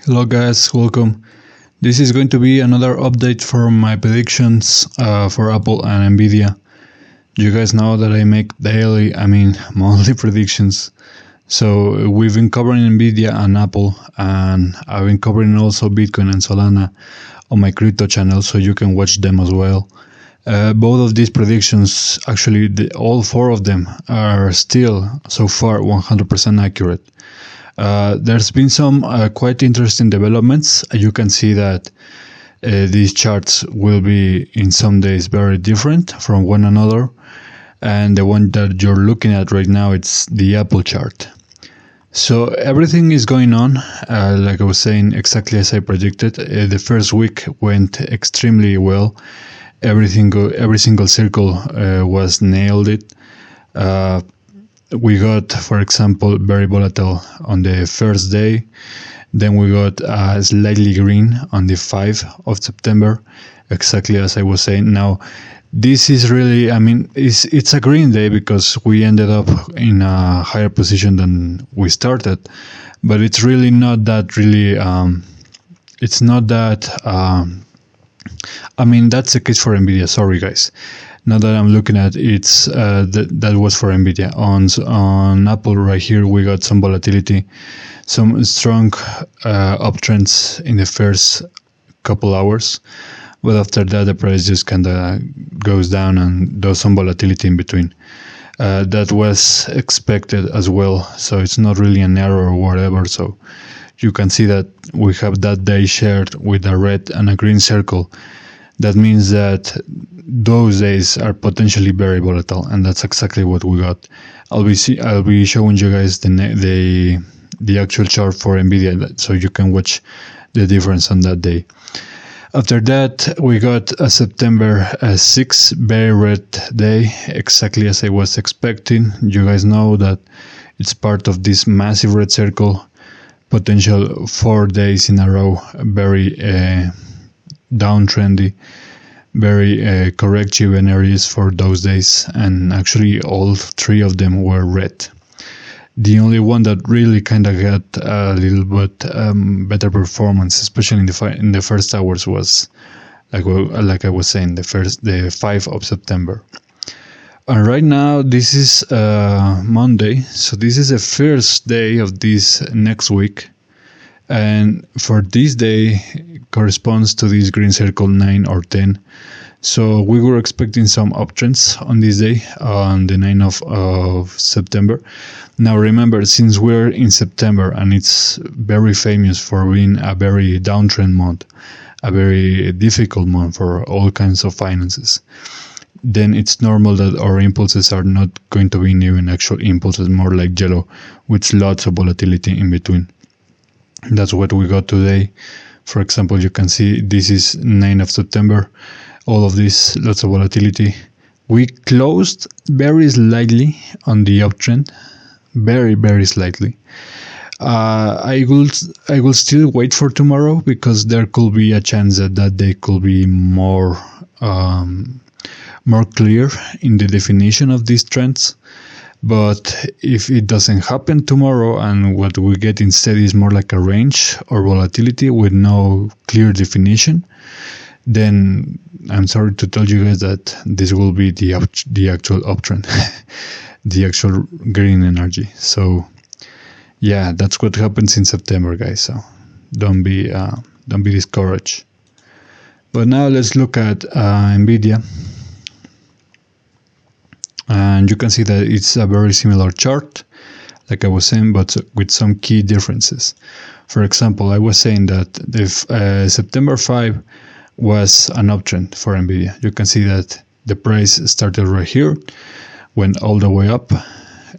Hello guys, welcome. This is going to be another update for my predictions for Apple and NVIDIA. You guys know that I make monthly predictions. So we've been covering NVIDIA and Apple, and I've been covering also Bitcoin and Solana on my crypto channel, so you can watch them as well. Both of these predictions, actually all four of them, are still so far 100% accurate. There's been some quite interesting developments. You can see that these charts will be in some days very different from one another, and the one that you're looking at right now, it's the Apple chart. So everything is going on like I was saying, exactly as I predicted. The first week went extremely well. Every single circle was nailed it. We got, for example, very volatile on the first day. Then we got slightly green on the 5th of September, exactly as I was saying. Now, this is really, it's a green day because we ended up in a higher position than we started. But it's really not that it's not that, that's the case for NVIDIA, sorry guys. Now that I'm looking at it, that was for NVIDIA. On Apple right here, we got some volatility, some strong uptrends in the first couple hours, but after that the price just kind of goes down and does some volatility in between. That was expected as well, so it's not really an error or whatever. So you can see that we have that day shared with a red and a green circle. That means that those days are potentially very volatile, and that's exactly what we got. I'll be showing you guys the actual chart for NVIDIA, so you can watch the difference on that day. After that, we got a September 6 very red day, exactly as I was expecting. You guys know that it's part of this massive red circle, potential 4 days in a row, very downtrendy, very corrective energies for those days, and actually all three of them were red. The only one that really kind of got a little bit better performance, especially in the first hours, was like I was saying, the 5th of September. And right now this is Monday, so this is the first day of this next week. And for this day corresponds to this green circle 9 or 10. So we were expecting some uptrends on this day, on the 9th of September. Now remember, since we're in September and it's very famous for being a very downtrend month, a very difficult month for all kinds of finances, then it's normal that our impulses are not going to be even actual impulses, more like yellow, with lots of volatility in between. That's what we got today. For example, you can see this is 9th of September. All of this, lots of volatility. We closed very slightly on the uptrend, very, very slightly. I will still wait for tomorrow, because there could be a chance that day could be more clear in the definition of these trends. But if it doesn't happen tomorrow, and what we get instead is more like a range or volatility with no clear definition, then I'm sorry to tell you guys that this will be the actual uptrend, the actual green energy. So yeah, that's what happens in September, guys. So don't be discouraged. But now let's look at NVIDIA. And you can see that it's a very similar chart, like I was saying, but with some key differences. For example, I was saying that the September 5 was an uptrend for NVIDIA. You can see that the price started right here, went all the way up,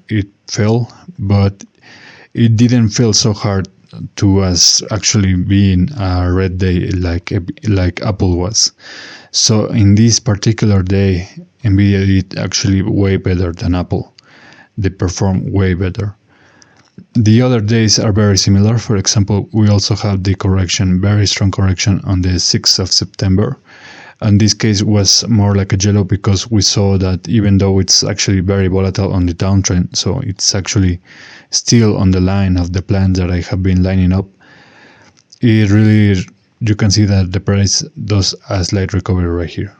it fell, but it didn't feel so hard to us actually being a red day like Apple was. So in this particular day, NVIDIA did actually way better than Apple. They performed way better. The other days are very similar. For example, we also have the correction, very strong correction on the 6th of September. And this case was more like a yellow because we saw that even though it's actually very volatile on the downtrend, so it's actually still on the line of the plans that I have been lining up, it really, you can see that the price does a slight recovery right here.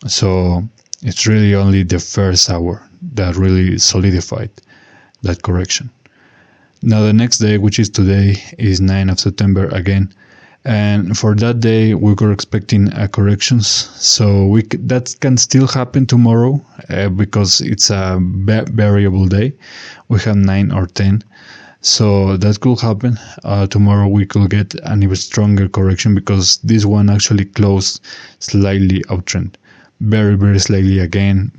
So it's really only the first hour that really solidified that correction. Now the next day, which is today, is 9th of September again. And for that day, we were expecting corrections. So that can still happen tomorrow because it's a variable day. We have 9 or 10. So that could happen. Tomorrow we could get an even stronger correction because this one actually closed slightly uptrend. Very, very slightly again,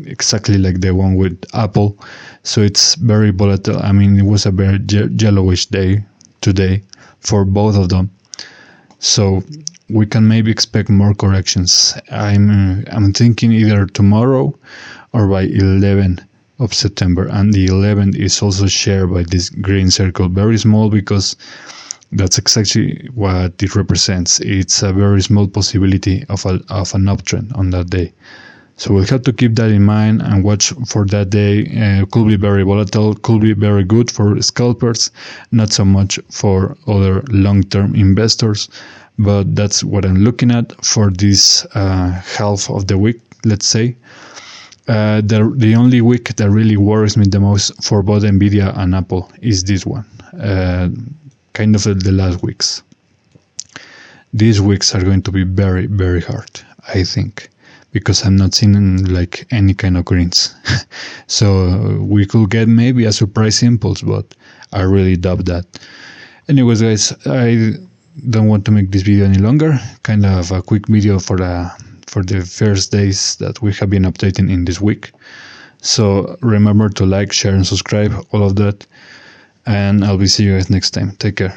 exactly like the one with Apple. So it's very volatile. I mean, it was a very yellowish day today for both of them. So we can maybe expect more corrections. I'm thinking either tomorrow or by 11th of September. And the 11th is also shared by this green circle. Very small because that's exactly what it represents. It's a very small possibility of an uptrend on that day. So we'll have to keep that in mind and watch for that day. Could be very volatile, could be very good for scalpers, not so much for other long-term investors. But that's what I'm looking at for this half of the week, let's say. The only week that really worries me the most for both NVIDIA and Apple is this one. Kind of the last weeks. These weeks are going to be very, very hard, I think, because I'm not seeing like any kind of greens. So we could get maybe a surprise impulse, but I really doubt that. Anyways, guys, I don't want to make this video any longer. Kind of a quick video for the first days that we have been updating in this week. So remember to like, share, and subscribe, all of that. And I'll be seeing you guys next time. Take care.